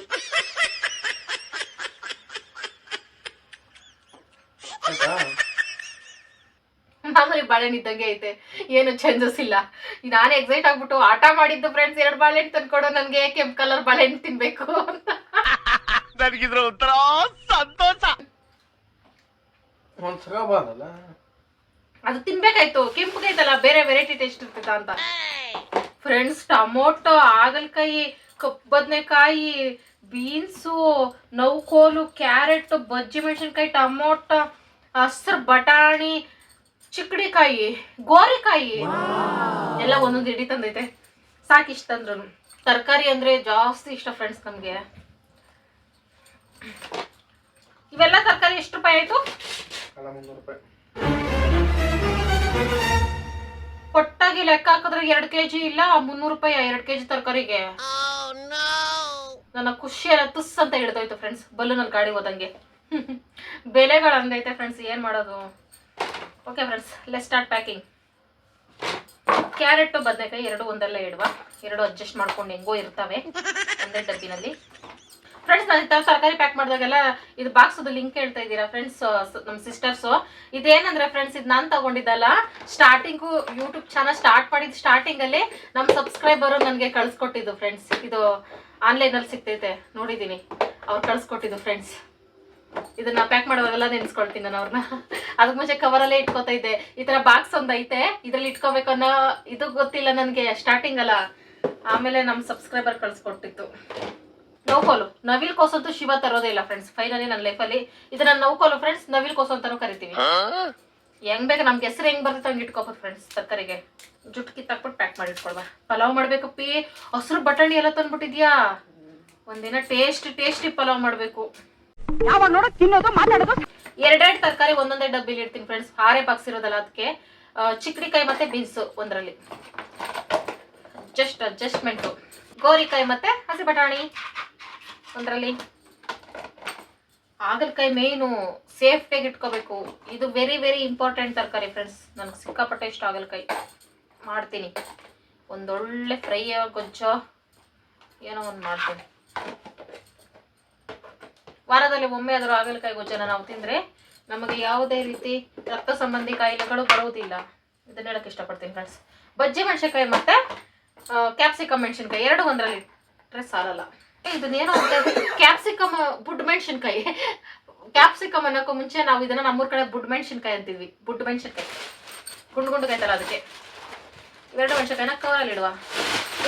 ಮಾಮೂಲಿ ಬಾಳೆಹಣ್ಣು ಇದ್ದಂಗೆ ಐತೆ, ಏನು ಚೇಂಜಸ್ ಇಲ್ಲ. ನಾನೇ ಎಕ್ಸೈಟ್ ಆಗ್ಬಿಟ್ಟು ಆಟ ಮಾಡಿದ್ದು ಫ್ರೆಂಡ್ಸ್. 2 ಬಾಳೆಹಣ್ಣು ತಂದ್ಕೊಡು ನನಗೆ, ಕೆಂಪು ಕಲರ್ ಬಾಳೆಹಣ್ಣು ತಿನ್ಬೇಕು ಅಂತ. ನನಗಿದ್ರ ಒಂಥರ ಸಂತೋಷ. ಅದು ತಿನ್ಬೇಕಾಯ್ತು, ಕೆಂಪುಗೈತಲ್ಲ, ಬೇರೆ ವೆರೈಟಿ ಟೇಸ್ಟ್ ಇರ್ತೈತ ಅಂತ ಫ್ರೆಂಡ್ಸ್. ಟೊಮೊಟೊ, ಹಾಗಲಕಾಯಿ, ಕಪ್ಪು ಬದನೆಕಾಯಿ, ಬೀನ್ಸು, ನೌಕೋಲು, ಕ್ಯಾರೆಟ್, ಬಜ್ಜಿ ಮೆಣಸಿನ್ಕಾಯಿ, ಟೊಮೊಟೊ, ಹಸಿರು ಬಟಾಣಿ, ಚಿಕ್ಕಡಿಕಾಯಿ, ಗೋರಿಕಾಯಿ ಎಲ್ಲ ಒಂದೊಂದು ಇಡಿ ತಂದೈತೆ. ಸಾಕಿಷ್ಟ ತಂದ್ರು. ತರಕಾರಿ ಅಂದ್ರೆ ಜಾಸ್ತಿ ಇಷ್ಟ ಫ್ರೆಂಡ್ಸ್ ನಮ್ಗೆ. ಇವೆಲ್ಲ ತರಕಾರಿ ಎಷ್ಟು ರೂಪಾಯಿ ಆಯ್ತು? 300 ರೂಪಾಯಿ. ಒಟ್ಟಾಗಿ ಲೆಕ್ಕ ಹಾಕಿದ್ರೆ 2 kg ಇಲ್ಲ 300 ರೂಪಾಯಿ 2 kg ತರಕಾರಿಗೆ. ನನ್ನ ಖುಷಿ ಎಲ್ಲ ತುಸ್ ಅಂತ ಹೇಳ್ತೋಯ್ತು ಫ್ರೆಂಡ್ಸ್, ಬಲ್ಲೂನಲ್ಲಿ ಗಾಡಿ ಹೋದಂಗೆ. ಬೆಲೆಗಳು ಹಂಗೈತೆ ಫ್ರೆಂಡ್ಸ್, ಏನ್ ಮಾಡೋದು. Okay friends, let's start packing. Carrot ಬದನೆಕಾಯಿ 2 ಒಂದೆಲ್ಲ ಇಡುವ. 2 ಅಡ್ಜಸ್ಟ್ ಮಾಡ್ಕೊಂಡು ಹೆಂಗೋ ಇರ್ತವೆ ಒಂದೇ ಡಬ್ಬಿನಲ್ಲಿ ಫ್ರೆಂಡ್ಸ್. ನಾನು ತರಕಾರಿ ಪ್ಯಾಕ್ ಮಾಡಿದಾಗೆಲ್ಲ ಇದು ಬಾಕ್ಸದು ಲಿಂಕ್ ಹೇಳ್ತಾ ಇದ್ದೀರಾ ಫ್ರೆಂಡ್ಸ್, ನಮ್ಮ ಸಿಸ್ಟರ್ಸು. ಇದೇನಂದ್ರೆ ಫ್ರೆಂಡ್ಸ್, ಇದು ನಾನು ತಗೊಂಡಿದ್ದಲ್ಲ. ಸ್ಟಾರ್ಟಿಂಗು ಯೂಟ್ಯೂಬ್ ಚಾನಲ್ ಸ್ಟಾರ್ಟ್ ಮಾಡಿದ್ದು ಸ್ಟಾರ್ಟಿಂಗಲ್ಲಿ ನಮ್ಮ ಸಬ್ಸ್ಕ್ರೈಬರು ನನಗೆ ಕಳಿಸ್ಕೊಟ್ಟಿದ್ದು ಫ್ರೆಂಡ್ಸ್. ಇದು ಆನ್ಲೈನಲ್ಲಿ ಸಿಗ್ತೈತೆ, ನೋಡಿದ್ದೀನಿ, ಅವ್ರು ಕಳಿಸ್ಕೊಟ್ಟಿದ್ದು ಫ್ರೆಂಡ್ಸ್. ಇದನ್ನ ಪ್ಯಾಕ್ ಮಾಡೋವಾಗೆಲ್ಲ ನೆನ್ಸ್ಕೊಳ್ತೀನಿ ನಾನು ಅವ್ರನ್ನ. ಅದಕ್ಕೆ ಮುಂಚೆ ಕವರಲ್ಲೇ ಇಟ್ಕೋತಾ ಇದ್ದೆ. ಈ ತರ ಬಾಕ್ಸ್ ಒಂದು ಐತೆ, ಇದ್ರಲ್ಲಿ ಇಟ್ಕೋಬೇಕು ಅನ್ನೋ ಇದು ಗೊತ್ತಿಲ್ಲ ನನಗೆ ಸ್ಟಾರ್ಟಿಂಗ್ ಅಲ್ಲ. ಆಮೇಲೆ ನಮ್ಮ ಸಬ್ಸ್ಕ್ರೈಬರ್ ಕಳಿಸ್ಕೊಟ್ಟಿತ್ತು. ನೌಕೋಲು, ನವಿಲ್ ಕೋಸಂತೂ ಶಿವ ತರೋದೇ ಇಲ್ಲ ಫ್ರೆಂಡ್ಸ್. ಫೈನಲಿ ನನ್ನ ಲೈಫಲ್ಲಿ ಇದನ್ನ ನೌಕೋಲು ಫ್ರೆಂಡ್ಸ್, ನವಿಲ್ ಕೋಸು ಅಂತಾನು ಕರಿತೀವಿ. ಹೆಂಗ್ ಬೇಕು ನಮ್ಗೆ ಹೆಸರು ಹೆಂಗ್ ಬರುತ್ತೆ ಹಂಗೆ ಇಟ್ಕೋಬೋದು ಫ್ರೆಂಡ್ಸ್. ತರಕಾರಿಗೆ ಜುಟ್ಟು ಕಿತ್ತಾಕ್ಬಿಟ್ಟು ಪ್ಯಾಕ್ ಮಾಡಿ ಇಟ್ಕೊಳ್ಬಾ. ಪಲಾವ್ ಮಾಡ್ಬೇಕಪ್ಪಿ. ಹಸಿರು ಬಟಾಣಿ ಎಲ್ಲ ತಂದ್ಬಿಟ್ಟಿದ್ಯಾ. ಒಂದಿನ ಟೇಸ್ಟಿ ಪಲಾವ್ ಮಾಡಬೇಕು. ಯಾವಾಗ ನೋಡೋ ತಿನ್ನೋದು ಮಾತಾಡೋದು. ಎರಡೆರಡು ತರಕಾರಿ ಒಂದೊಂದೇ ಡಬ್ಬಿಲಿ ಇಡ್ತೀನಿ ಫ್ರೆಂಡ್ಸ್. 6 ಬಾಕ್ಸ್ ಇರೋದಲ್ಲ, ಅದಕ್ಕೆ ಚಿಕ್ಕಡಿಕಾಯಿ ಮತ್ತೆ ಬೀನ್ಸ್ ಒಂದರಲ್ಲಿ, ಜಸ್ಟ್ ಅಡ್ಜಸ್ಟ್ಮೆಂಟು. ಗೋರಿಕಾಯಿ ಮತ್ತೆ ಹಸಿ ಬಟಾಣಿ ಒಂದರಲ್ಲಿ. ಹಾಗಲಕಾಯಿ ಮೇಯ್ನು ಸೇಫ್ಟಿಯಾಗಿ ಇಟ್ಕೋಬೇಕು. ಇದು ವೆರಿ ವೆರಿ ಇಂಪಾರ್ಟೆಂಟ್ ತರಕಾರಿ ಫ್ರೆಂಡ್ಸ್. ನನಗೆ ಸಿಕ್ಕಾಪಟ್ಟೆ ಇಷ್ಟ ಹಾಗಲಕಾಯಿ. ಮಾಡ್ತೀನಿ ಒಂದೊಳ್ಳೆ ಫ್ರೈ ಗೊಜ್ಜೋ ಏನೋ ಒಂದು ಮಾಡ್ತೀನಿ. ವಾರದಲ್ಲಿ ಒಮ್ಮೆ ಆದರೂ ಹಾಗಲಕಾಯಿ ಗೊಜ್ಜನ ನಾವು ತಿಂದರೆ ನಮಗೆ ಯಾವುದೇ ರೀತಿ ರಕ್ತ ಸಂಬಂಧಿ ಕಾಯಿಲೆಗಳು ಬರುವುದಿಲ್ಲ. ಇದನ್ನ ಹೇಳಕ್ಕೆ ಇಷ್ಟಪಡ್ತೀನಿ ಫ್ರೆಂಡ್ಸ್. ಬಜ್ಜಿ ಮೆಣಸಿನ್ಕಾಯಿ ಮತ್ತು ಕ್ಯಾಪ್ಸಿಕಮ್ ಮೆಣಸಿನ್ಕಾಯಿ ಎರಡು ಒಂದರಲ್ಲಿ ಇಟ್ಟರೆ ಸಾಲಲ್ಲ. ಇದನ್ನೇನೋ ಕ್ಯಾಪ್ಸಿಕಮ್ ಬುಡ್ ಮೆಣಸಿನ್ಕಾಯಿ. ಕ್ಯಾಪ್ಸಿಕಮ್ ಅನ್ನೋಕ್ಕೂ ಮುಂಚೆ ನಾವು ಇದನ್ನು ನಮ್ಮೂರ ಕಡೆ ಬುಡ್ ಮೆಣಸಿನ್ಕಾಯಿ ಅಂತಿದ್ವಿ. ಬುಡ್ ಮೆಣಸಿನ್ಕಾಯಿ ಗುಂಡುಗಾಯ್ತಲ್ಲ, ಅದಕ್ಕೆ ಎರಡು ಮೆಣಸಿನ್ಕಾಯಿನ ಕವರಲ್ಲಿ ಇಡುವ.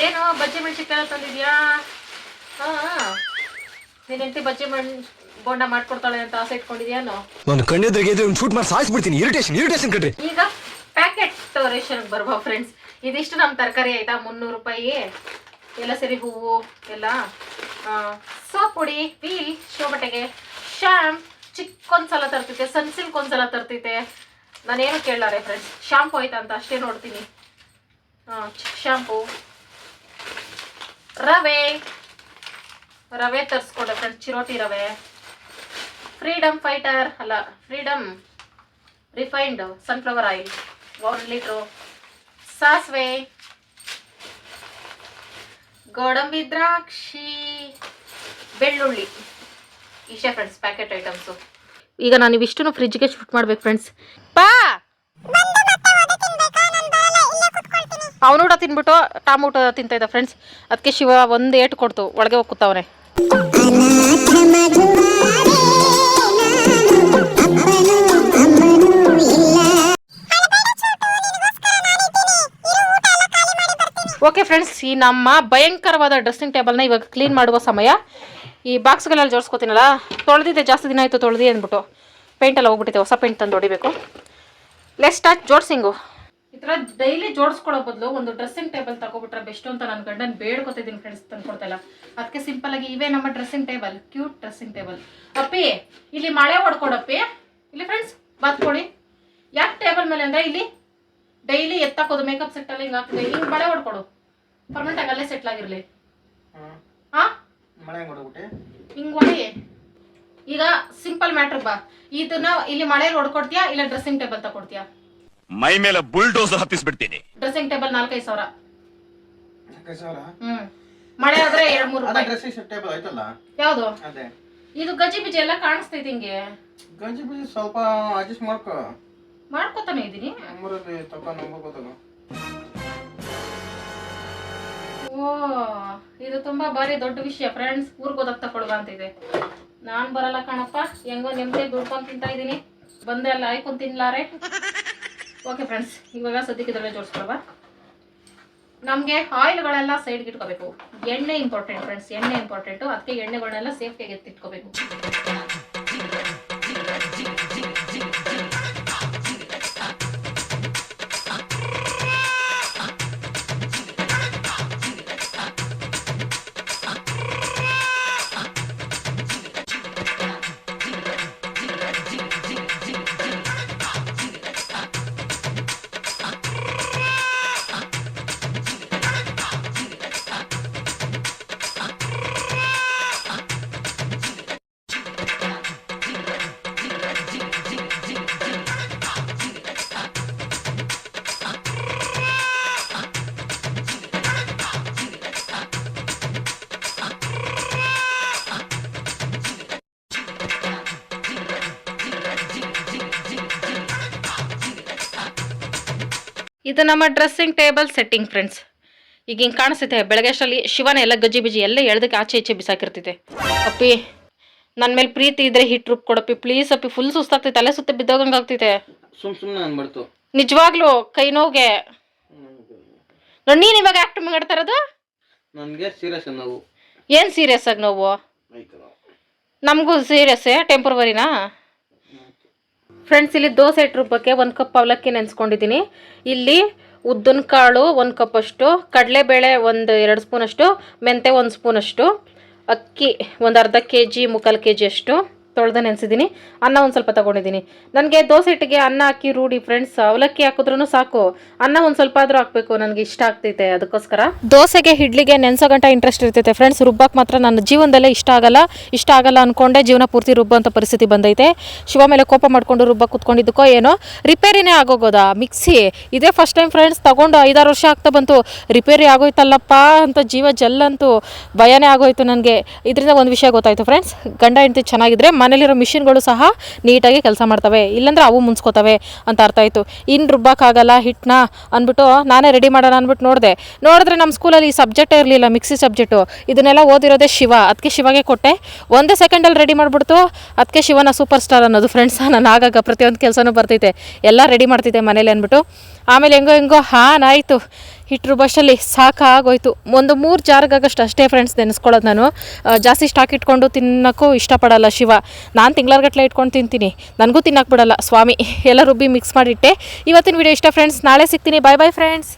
ಏನು ಬಜ್ಜಿ ಮೆಣಸಿನ್ಕಾಯಿ ತಂದಿದ್ಯಾ? ಹಾಂ, ನೀನು ಹೆಂಡತಿ ಬಜ್ಜಿ ಬೋಂಡ ಮಾಡ್ಕೊಡ್ತಾಳೆ ಅಂತ ಆಸೆ ಇಟ್ಕೊಂಡಿದ್ಯಾನು? ನಾನು ಕಣ್ಣೆದ್ರಿಗೆ ಶೂಟ್ ಮಾಡಿ ಸಾಯಿಸ್ಬಿಡ್ತೀನಿ. ಇರಿಟೇಷನ್ ಕಣ್ರಿ. ಈಗ ಪ್ಯಾಕೆಟ್ ರೇಷನ್ಗೆ ಬರುವ ಫ್ರೆಂಡ್ಸ್. ಇದಿಷ್ಟು ನಮ್ಮ ತರಕಾರಿ ಆಯ್ತಾ. 300 ರೂಪಾಯಿ ಎಲ್ಲ ಸೇರಿ, ಹೂವು ಎಲ್ಲ, ಸೋಪ್ ಪುಡಿ, ವೀಲ್, ಶೋಬಟ್ಟೆಗೆ, ಶ್ಯಾಂಪ್ ಚಿಕ್ಕೊಂದ್ಸಲ ತರ್ತಿದ್ದೆ, ಸನ್ಸಿಲ್ಕ್ ಒಂದ್ಸಲ ತರ್ತಿದ್ದೆ. ನಾನೇನು ಕೇಳಾರೆ ಫ್ರೆಂಡ್ಸ್. ಶಾಂಪು ಆಯ್ತಾ ಅಂತ ಅಷ್ಟೇ ನೋಡ್ತೀನಿ. ಶಾಂಪು, ರವೆ ತರಿಸ್ಕೊಂಡೆ ಫ್ರೆಂಡ್ಸ್, ಚಿರೋಟಿ ರವೆ. ಫ್ರೀಡಮ್ ಫೈಟರ್ ಅಲ್ಲ, freedom refined sunflower oil 1 litre. ಸಾಸಿವೆ, ಗೋಡಂಬಿ, ದ್ರಾಕ್ಷಿ, ಬೆಳ್ಳುಳ್ಳಿ. ಇಷ್ಟೇ ಫ್ರೆಂಡ್ಸ್ ಪ್ಯಾಕೆಟ್ ಐಟಮ್ಸು. ಈಗ ನಾನು ಇವಿಷ್ಟು ಫ್ರಿಜ್ಗೆ ಶಿಫ್ಟ್ ಮಾಡ್ಬೇಕು ಫ್ರೆಂಡ್ಸ್. ಅವನು ಊಟ ತಿನ್ಬಿಟ್ಟು ಊಟ ತಿಂತ ಇದ್ದ ಫ್ರೆಂಡ್ಸ್. ಅದಕ್ಕೆ ಶಿವ ಒಂದು ಏಟು ಕೊಡ್ತು, ಒಳಗೆ ಹೋಗಿ ಕೂತವನೆ. ಓಕೆ ಫ್ರೆಂಡ್ಸ್, ಈ ನಮ್ಮ ಭಯಂಕರವಾದ ಡ್ರೆಸ್ಸಿಂಗ್ ಟೇಬಲ್ನ ಇವಾಗ ಕ್ಲೀನ್ ಮಾಡುವ ಸಮಯ. ಈ ಬಾಕ್ಸ್ಗಳೆಲ್ಲ ಜೋಡಿಸ್ಕೊತೀನಲ್ಲ, ತೊಳೆದಿದ್ದೆ ಜಾಸ್ತಿ ದಿನ ಆಯಿತು ತೊಳೆದಿ ಅಂದ್ಬಿಟ್ಟು ಪೇಂಟೆಲ್ಲ ಹೋಗ್ಬಿಟ್ಟಿದೆ. ಹೊಸ ಪೇಂಟ್ ತಂದು ಹೊಡಿಬೇಕು. ಲೆಟ್ಸ್ ಸ್ಟಾರ್ಟ್ ಜೋಡ್ಸಿಂಗು. ಈ ಥರ ಡೈಲಿ ಜೋಡಿಸ್ಕೊಳ್ಳೋ ಬದಲು ಒಂದು ಡ್ರೆಸ್ಸಿಂಗ್ ಟೇಬಲ್ ತಗೊಬಿಟ್ರೆ ಬೆಸ್ಟ್ ಅಂತ ನನ್ನ ಗಂಡನ ಬೇಡ್ಕೊತಿದ್ದೀನಿ ಫ್ರೆಂಡ್ಸ್. ತಂದ್ಕೊಡ್ತಾಯಿಲ್ಲ. ಅದಕ್ಕೆ ಸಿಂಪಲಾಗಿ ಇವೇ ನಮ್ಮ dressing table, cute dressing table. ಅಪ್ಪಿ ಇಲ್ಲಿ ಮಳೆ ಹೊಡ್ಕೊಡಪ್ಪಿ. ಇಲ್ಲಿ ಫ್ರೆಂಡ್ಸ್ ಬಾತ್ಕೊಡಿ. ಯಾಕೆ ಟೇಬಲ್ ಮೇಲೆ ಅಂದರೆ ಇಲ್ಲಿ ಡೈಲಿ ಎತ್ತಾಕೋದು ಮೇಕಪ್ ಸೆಟ್ ಎಲ್ಲ ಹಿಂಗೆ ಹಾಕ್ತಿದೆ. ಹಿಂಗೆ ಮಳೆ ಹೊಡ್ಕೊಡು, ಪರ್ಮನೆಂಟಾಗಿ ಅಲ್ಲೇ ಸೆಟ್ಲ್ ಆಗಿರಲಿ. ಹಾಂ, ಹಿಂಗೆ ಹೊಡಿ. ಈಗ ಸಿಂಪಲ್ ಮ್ಯಾಟ್ರ್ ಬಾ. ಇದನ್ನ ಇಲ್ಲಿ ಮಳೆಯಲ್ಲಿ ಹೊಡ್ಕೊಡ್ತೀಯಾ ಇಲ್ಲ ಡ್ರೆಸ್ಸಿಂಗ್ ಟೇಬಲ್ ತಗೊಡ್ತೀಯಾ? ಮೈ ಮೇಲೆ ಬುಲ್ಡೋಸರ್ ಹತ್ತಿಸ್ಬಿಡ್ತೀನಿ. ಡ್ರೆಸ್ಸಿಂಗ್ ಟೇಬಲ್ 4-5 ಸಾವಿರ. ಮಳೆ ಆದ್ರೆ 2-3 ರೂಪಾಯಿ. ಡ್ರೆಸ್ಸಿಂಗ್ ಟೇಬಲ್ ಆಯ್ತಲ್ಲ ಯಾವುದು ಅದೇ. ಇದು ಗಜಿ ಬಿಜಿ ಎಲ್ಲ ಕಾಣಿಸ್ತೈತಿ. ಹಿಂಗೆ ಗಂಜಿ ಬೀಜ ಸ್ವಲ್ಪ ಅಡ್ಜಸ್ಟ್ ಮಾಡ್ಕೊತಾನೆ ಇದೀನಿ. ನಮ್ಮೂರಲ್ಲಿ ತಗೊಂಡು ನಂಬರ್ ಗೊತ್ತಲ್ಲ. ಓ, ಇದು ತುಂಬಾ ಬಾರಿ ದೊಡ್ಡ ವಿಷಯ ಫ್ರೆಂಡ್ಸ್. ಊರ್ಗ್ ಹೋದಾಗ ತಗೊಳ್ಬಾ ಅಂತಿದೆ. ನಾನ್ ಬರಲ್ಲ ಕಣಪ್ಪ, ಹೆಂಗೋ ನೆಮ್ಮದಿ ದುಡ್ಕೊಂಡು ತಿಂತಾ ಇದೀನಿ. ಬಂದೆ ಅಲ್ಲ ಆಯ್ಕೊಂಡು ತಿನ್ಲಾರೆ. ಓಕೆ ಫ್ರೆಂಡ್ಸ್, ಇವಾಗ ಸದ್ಯಕ್ಕೆ ಇದರಲ್ಲೇ ಜೋಡಿಸ್ಕೊಳ್ವಾ. ನಮಗೆ ಆಯಿಲ್ಗಳೆಲ್ಲ ಸೈಡ್ಗೆ ಇಟ್ಕೋಬೇಕು. ಎಣ್ಣೆ ಇಂಪಾರ್ಟೆಂಟ್ ಫ್ರೆಂಡ್ಸ್, ಎಣ್ಣೆ ಇಂಪಾರ್ಟೆಂಟು. ಅದಕ್ಕೆ ಎಣ್ಣೆಗಳನ್ನೆಲ್ಲ ಸೇಫ್ಟಿಯಾಗಿ ಎತ್ತಿಟ್ಕೋಬೇಕು. ಇದು ನಮ್ಮ ಡ್ರೆಸ್ಸಿಂಗ್ ಟೇಬಲ್ ಸೆಟ್ಟಿಂಗ್ ಫ್ರೆಂಡ್ಸ್. ಈಗ ಹಿಂಗೆ ಕಾಣಿಸ್ತೈತೆ. ಬೆಳಗ್ಗೆ ಅಷ್ಟರಲ್ಲಿ ಶಿವನ ಎಲ್ಲ ಗಜ್ಜಿ ಬಿಜಿ ಎಲ್ಲ ಎಳ್ದಕ್ಕೆ ಆಚೆ ಈಚೆ ಬಿಸಾಕಿರ್ತೈತೆ. ಅಪ್ಪಿ ನನ್ನ ಮೇಲೆ ಪ್ರೀತಿ ಇದ್ರೆ ಹಿಟ್ ರುಬ್ ಕೊಡಪ್ಪಿ ಪ್ಲೀಸ್. ಅಪ್ಪಿ ಫುಲ್ ಸುಸ್ತಾಗ್ತೈತೆ, ತಲೆ ಸುತ್ತ ಬಿದ್ದೋಗಂಗೆ ಆಗ್ತೈತೆ. ಸುಮ್ಮನೆ ಅನ್ಬಾರ್ದು ನಿಜವಾಗ್ಲೂ ಕೈ ನೋವಿಗೆ. ನೋಡಿ ನೀನು ಇವಾಗ ಆ್ಯಕ್ಟ್ ಮಾಡ್ತಾ ಇರೋದು. ನನಗೆ ಸೀರಿಯಸ್ ನೋವು. ಏನು ಸೀರಿಯಸ್ ಆಗಿ ನೋವು? ನಮಗೂ ಸೀರಿಯಸ್ಸೇ, ಟೆಂಪ್ರವರಿನಾ ಫ್ರೆಂಡ್ಸ್. ಇಲ್ಲಿ ದೋಸೆ ಹಿಟ್ಟು ರುಬ್ಬಕ್ಕೆ 1 ಕಪ್ ಅವಲಕ್ಕಿ ನೆನೆಸ್ಕೊಂಡಿದ್ದೀನಿ. ಇಲ್ಲಿ ಉದ್ದಿನ ಕಾಳು 1 ಕಪ್ಪಷ್ಟು, ಕಡಲೆಬೇಳೆ 1-2 ಸ್ಪೂನಷ್ಟು, ಮೆಂತೆ 1 ಸ್ಪೂನಷ್ಟು, ಅಕ್ಕಿ ಒಂದು ಅರ್ಧ ಕೆಜಿ ಮುಕ್ಕಾಲು ಕೆಜಿ ಅಷ್ಟು ತೊಳೆದು ನೆನೆಸಿದ್ದೀನಿ. ಅನ್ನ ಒಂದು ಸ್ವಲ್ಪ ತೊಗೊಂಡಿದ್ದೀನಿ. ನನಗೆ ದೋಸೆ ಹಿಟ್ಟಿಗೆ ಅನ್ನ ಹಾಕಿ ರೂಢಿ ಫ್ರೆಂಡ್ಸ್. ಅವಲಕ್ಕಿ ಹಾಕಿದ್ರೂ ಸಾಕು, ಅನ್ನ ಒಂದು ಸ್ವಲ್ಪ ಆದರೂ ಹಾಕಬೇಕು, ನನಗೆ ಇಷ್ಟ ಆಗ್ತೈತೆ. ಅದಕ್ಕೋಸ್ಕರ ದೋಸೆಗೆ ಇಡ್ಲಿಗೆ ನೆನೆಸೋ ಗಂಟ ಇಂಟ್ರೆಸ್ಟ್ ಇರ್ತೈತೆ ಫ್ರೆಂಡ್ಸ್. ರುಬ್ಬಕ್ಕೆ ಮಾತ್ರ ನನ್ನ ಜೀವನದಲ್ಲೇ ಇಷ್ಟ ಆಗಲ್ಲ ಅಂದ್ಕೊಂಡೆ ಜೀವನ ಪೂರ್ತಿ ರುಬ್ಬಂಥ ಪರಿಸ್ಥಿತಿ ಬಂದೈತೆ. ಶಿವ ಮೇಲೆ ಕೋಪ ಮಾಡಿಕೊಂಡು ರುಬ್ಬಕ್ಕೆ ಕುತ್ಕೊಂಡಿದ್ದಕ್ಕೋ ಏನೋ ರಿಪೇರಿನೇ ಆಗೋಗೋದಾ ಮಿಕ್ಸಿ. ಇದೇ ಫಸ್ಟ್ ಟೈಮ್ ಫ್ರೆಂಡ್ಸ್ ತಗೊಂಡು 5-6 ವರ್ಷ ಆಗ್ತಾ ಬಂತು, ರಿಪೇರಿ ಆಗೋಯ್ತಲ್ಲಪ್ಪ ಅಂತ ಜೀವ ಜಲ್ಲಂತೂ ಭಯನೇ ಆಗೋಯ್ತು ನನಗೆ. ಇದರಿಂದ ಒಂದು ವಿಷಯ ಗೊತ್ತಾಯಿತು ಫ್ರೆಂಡ್ಸ್, ಗಂಡ ಹೆಂಡತಿ ಚೆನ್ನಾಗಿದ್ರೆ ಮನೇಲಿರೋ ಮಿಷಿನ್ಗಳು ಸಹ ನೀಟಾಗಿ ಕೆಲಸ ಮಾಡ್ತವೆ, ಇಲ್ಲಾಂದ್ರೆ ಅವು ಮುನ್ಸ್ಕೋತವೆ ಅಂತ ಅರ್ಥ ಆಯಿತು. ಇನ್ನು ರುಬ್ಬಕ್ಕಾಗಲ್ಲ ಹಿಟ್ಟನ್ನ ಅಂದ್ಬಿಟ್ಟು ನಾನೇ ರೆಡಿ ಮಾಡೋಣ ಅಂದ್ಬಿಟ್ಟು ನೋಡಿದ್ರೆ ನಮ್ಮ ಸ್ಕೂಲಲ್ಲಿ ಈ ಸಬ್ಜೆಕ್ಟೇ ಇರಲಿಲ್ಲ, ಮಿಕ್ಸಿ ಸಬ್ಜೆಕ್ಟು. ಇದನ್ನೆಲ್ಲ ಓದಿರೋದೇ ಶಿವ, ಅದಕ್ಕೆ ಶಿವಗೆ ಕೊಟ್ಟೆ. 1 ಸೆಕೆಂಡಲ್ಲಿ ರೆಡಿ ಮಾಡಿಬಿಡ್ತು. ಅದಕ್ಕೆ ಶಿವನ ಸೂಪರ್ ಸ್ಟಾರ್ ಅನ್ನೋದು ಫ್ರೆಂಡ್ಸ್. ನಾನು ಆಗಾಗ ಪ್ರತಿಯೊಂದು ಕೆಲಸನೂ ಬರ್ತೈತೆ, ಎಲ್ಲ ರೆಡಿ ಮಾಡ್ತಿದ್ದೆ ಮನೇಲಿ ಅಂದ್ಬಿಟ್ಟು. ಆಮೇಲೆ ಹೆಂಗೋ ಆಯಿತು. ಹಿಟ್ಟು ರುಬ್ಬಷ್ಟಲ್ಲಿ ಸಾಕಾಗೋಯ್ತು. ಒಂದು 3 ಜಾರ್ಗಾಗಷ್ಟು ಅಷ್ಟೇ ಫ್ರೆಂಡ್ಸ್ ನೆನೆಸ್ಕೊಳ್ಳೋದು. ನಾನು ಜಾಸ್ತಿ ಸ್ಟಾಕ್ ಇಟ್ಕೊಂಡು ತಿನ್ನೋಕ್ಕೂ ಇಷ್ಟಪಡಲ್ಲ ಶಿವ. ನಾನು ತಿಂಗಳಗಟ್ಟಲೆ ಇಟ್ಕೊಂಡು ತಿಂತೀನಿ, ನನಗೂ ತಿನ್ನಕ್ಕೆ ಬಿಡಲ್ಲ ಸ್ವಾಮಿ. ಎಲ್ಲ ರುಬ್ಬಿ ಮಿಕ್ಸ್ ಮಾಡಿಟ್ಟೆ. ಇವತ್ತಿನ ವಿಡಿಯೋ ಇಷ್ಟ ಫ್ರೆಂಡ್ಸ್, ನಾಳೆ ಸಿಗ್ತೀನಿ. Bye friends.